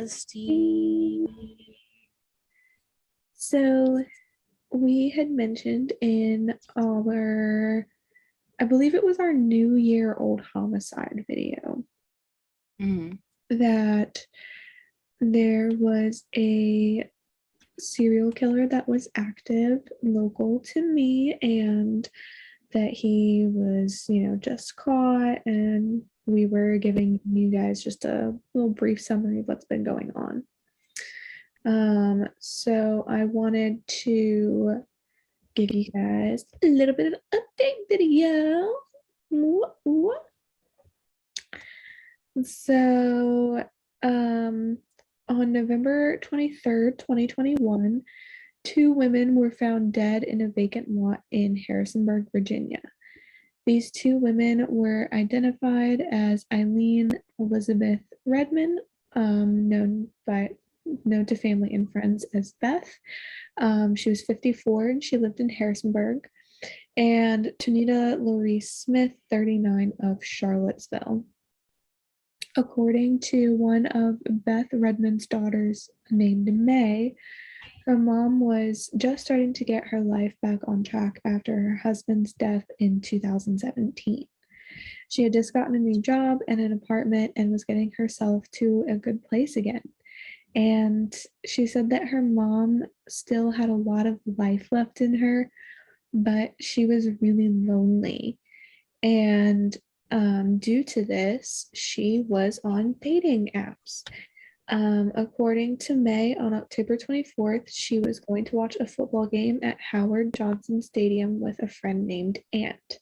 Bestie. So we had mentioned in I believe it was our New Year old homicide video, that there was a serial killer that was active local to me, and that he was, just caught, and we were giving you guys just a little brief summary of what's been going on. So I wanted to give you guys a little bit of an update video. So, on November 23rd, 2021, two women were found dead in a vacant lot in Harrisonburg, Virginia. These two women were identified as Eileen Elizabeth Redmond, known to family and friends as Beth. She was 54 and she lived in Harrisonburg. And Tanita Loree Smith, 39, of Charlottesville. According to one of Beth Redmond's daughters named May, her mom was just starting to get her life back on track after her husband's death in 2017. She had just gotten a new job and an apartment and was getting herself to a good place again. And she said that her mom still had a lot of life left in her, but she was really lonely. And due to this, she was on dating apps. According to May, on October 24th, she was going to watch a football game at Howard Johnson Stadium with a friend named Ant.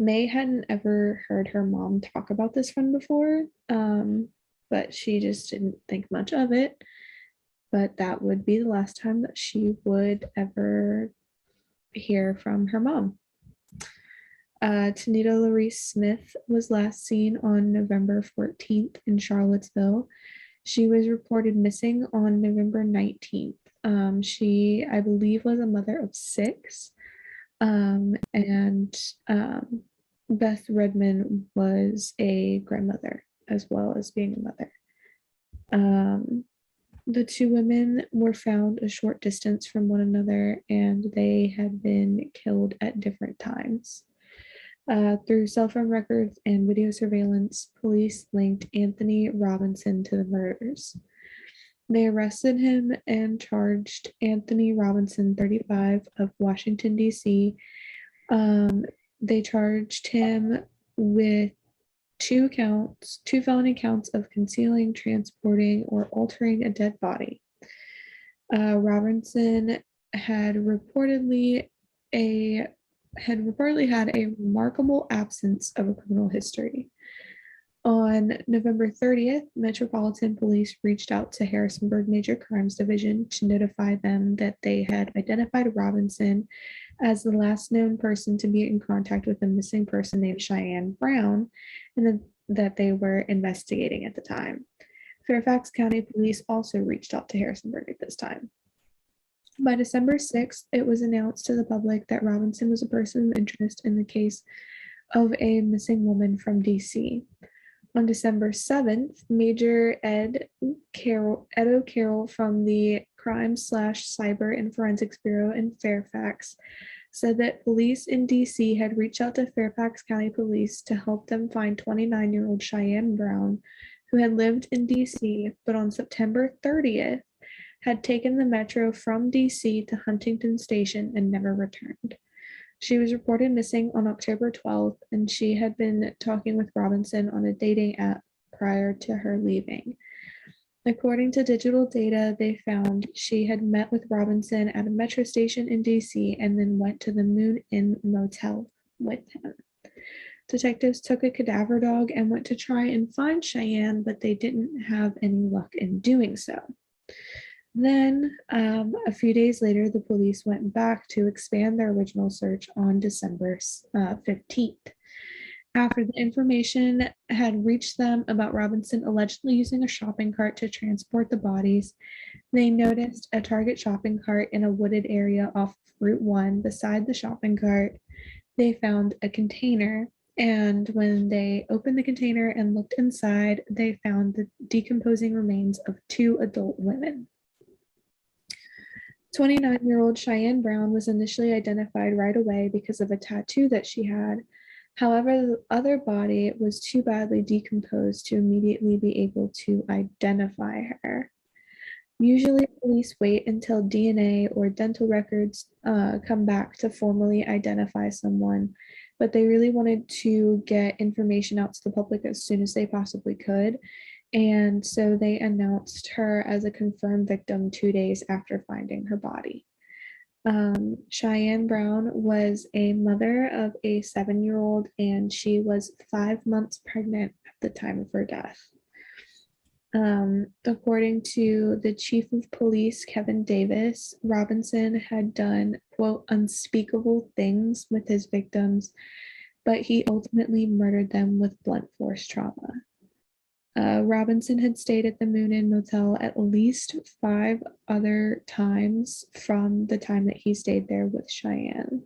May hadn't ever heard her mom talk about this friend before, but she just didn't think much of it. But that would be the last time that she would ever hear from her mom. Tanita Loree Smith was last seen on November 14th in Charlottesville. She was reported missing on November 19th. She, I believe, was a mother of 6. And Beth Redmond was a grandmother as well as being a mother. The two women were found a short distance from one another, and they had been killed at different times. Through cell phone records and video surveillance, police linked Anthony Robinson to the murders. They arrested him and charged Anthony Robinson, 35, of Washington, D.C. They charged him with 2 felony counts of concealing, transporting, or altering a dead body. Robinson had reportedly had a remarkable absence of a criminal history. On November 30th, Metropolitan Police reached out to Harrisonburg Major Crimes Division to notify them that they had identified Robinson as the last known person to be in contact with a missing person named Cheyenne Brown, and that they were investigating at the time. Fairfax County Police also reached out to Harrisonburg at this time. By December 6th, it was announced to the public that Robinson was a person of interest in the case of a missing woman from D.C. On December 7th, Major Ed O'Carroll from the Crime/Cyber and Forensics Bureau in Fairfax said that police in D.C. had reached out to Fairfax County Police to help them find 29-year-old Cheyenne Brown, who had lived in D.C., but on September 30th, had taken the metro from D.C. to Huntington Station and never returned. She was reported missing on October 12th, and she had been talking with Robinson on a dating app prior to her leaving. According to digital data they found, she had met with Robinson at a metro station in D.C. and then went to the Moon Inn Motel with him. Detectives took a cadaver dog and went to try and find Cheyenne, but they didn't have any luck in doing so. Then, a few days later, the police went back to expand their original search on December 15th. After the information had reached them about Robinson allegedly using a shopping cart to transport the bodies, they noticed a Target shopping cart in a wooded area off Route 1. Beside the shopping cart, they found a container And when they opened the container and looked inside, they found the decomposing remains of two adult women. 29-year-old Cheyenne Brown was initially identified right away because of a tattoo that she had. However, the other body was too badly decomposed to immediately be able to identify her. Usually, police wait until DNA or dental records come back to formally identify someone, but they really wanted to get information out to the public as soon as they possibly could. And so they announced her as a confirmed victim 2 days after finding her body. Cheyenne Brown was a mother of a 7-year-old, and she was 5 months pregnant at the time of her death. According to the chief of police, Kevin Davis, Robinson had done, quote, unspeakable things with his victims, but he ultimately murdered them with blunt force trauma. Robinson had stayed at the Moon Inn Motel at least 5 other times from the time that he stayed there with Cheyenne.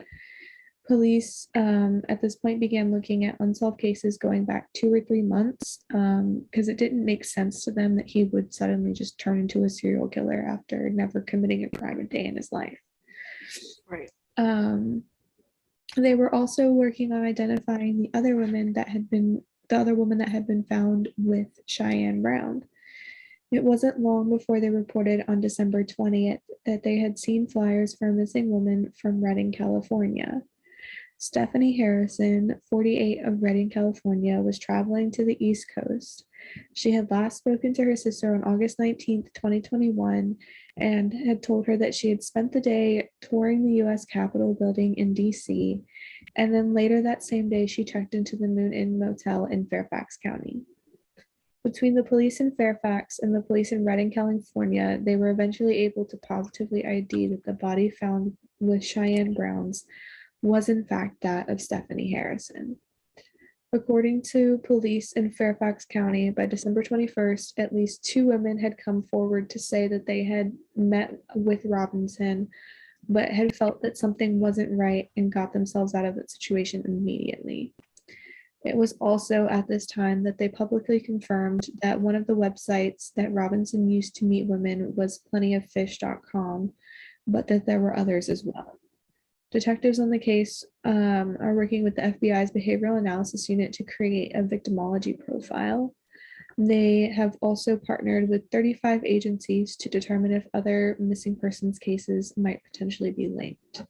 Police at this point began looking at unsolved cases going back 2 or 3 months because it didn't make sense to them that he would suddenly just turn into a serial killer after never committing a crime a day in his life. Right. They were also working on identifying the other woman that had been found with Cheyenne Brown. It wasn't long before they reported on December 20th that they had seen flyers for a missing woman from Redding, California. Stephanie Harrison, 48, of Redding, California, was traveling to the East Coast. She had last spoken to her sister on August 19th, 2021, and had told her that she had spent the day touring the U.S. Capitol building in D.C., and then later that same day, she checked into the Moon Inn Motel in Fairfax County. Between the police in Fairfax and the police in Redding, California, they were eventually able to positively ID that the body found with Cheyenne Brown's was in fact that of Stephanie Harrison. According to police in Fairfax County, by December 21st, at least 2 women had come forward to say that they had met with Robinson, but had felt that something wasn't right and got themselves out of that situation immediately. It was also at this time that they publicly confirmed that one of the websites that Robinson used to meet women was plentyoffish.com, but that there were others as well. Detectives on the case are working with the FBI's Behavioral Analysis Unit to create a victimology profile. They have also partnered with 35 agencies to determine if other missing persons cases might potentially be linked.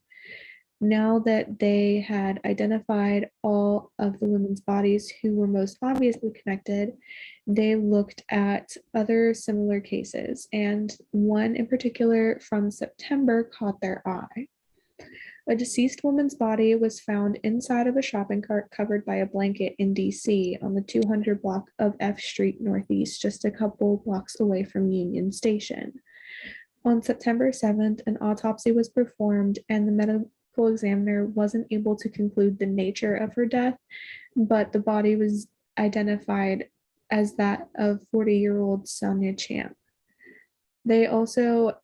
Now that they had identified all of the women's bodies who were most obviously connected, they looked at other similar cases, and one in particular from September caught their eye. A deceased woman's body was found inside of a shopping cart covered by a blanket in DC on the 200 block of F Street Northeast, just a couple blocks away from Union Station. On September 7th, an autopsy was performed, and the medical examiner wasn't able to conclude the nature of her death, but the body was identified as that of 40-year-old Sonia Champ. They also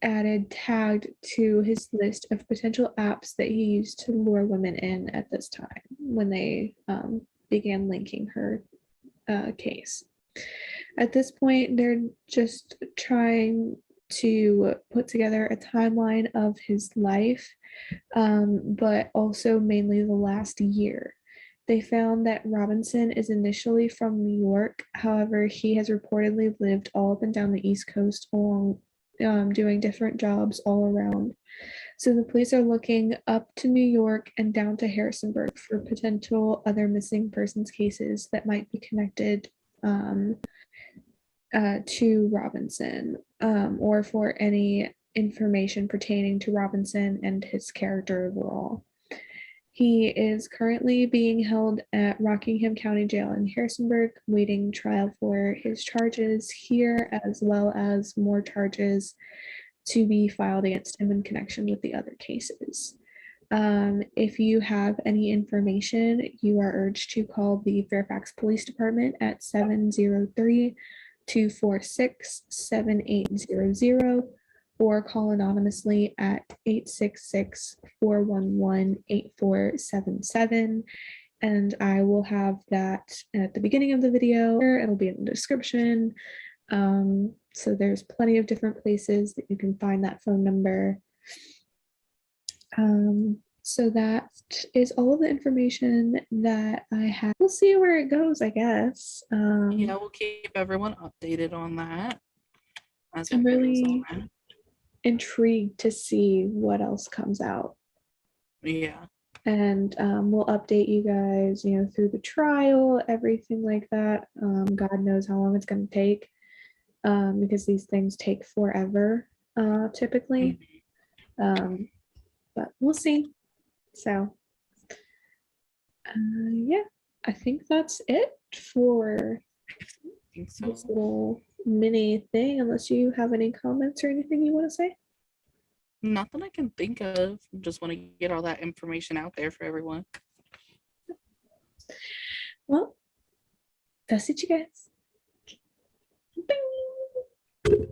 added tagged to his list of potential apps that he used to lure women in at this time when they began linking her case. At this point, they're just trying to put together a timeline of his life, but also mainly the last year. They found that Robinson is initially from New York. However, he has reportedly lived all up and down the East Coast along doing different jobs all around. So the police are looking up to New York and down to Harrisonburg for potential other missing persons cases that might be connected to Robinson, or for any information pertaining to Robinson and his character overall. He is currently being held at Rockingham County Jail in Harrisonburg, waiting trial for his charges here, as well as more charges to be filed against him in connection with the other cases. If you have any information, you are urged to call the Fairfax Police Department at 703-246-7800 or call anonymously at 866-411-8477. and I will have that at the beginning of the video. It'll be in the description. So there's plenty of different places that you can find that phone number. So that is all of the information that I have. We'll see where it goes, I guess. Yeah, we'll keep everyone updated on that as I'm it goes really on. intrigued to see what else comes out. Yeah. And we'll update you guys, through the trial, everything like that. God knows how long it's going to take, because these things take forever, typically. But we'll see. So, yeah, I think that's it for I think so. this little mini thing, unless you have any comments or anything you want to say. Not that I can think of. Just want to get all that information out there for everyone. Well, that's it, you guys. Bing.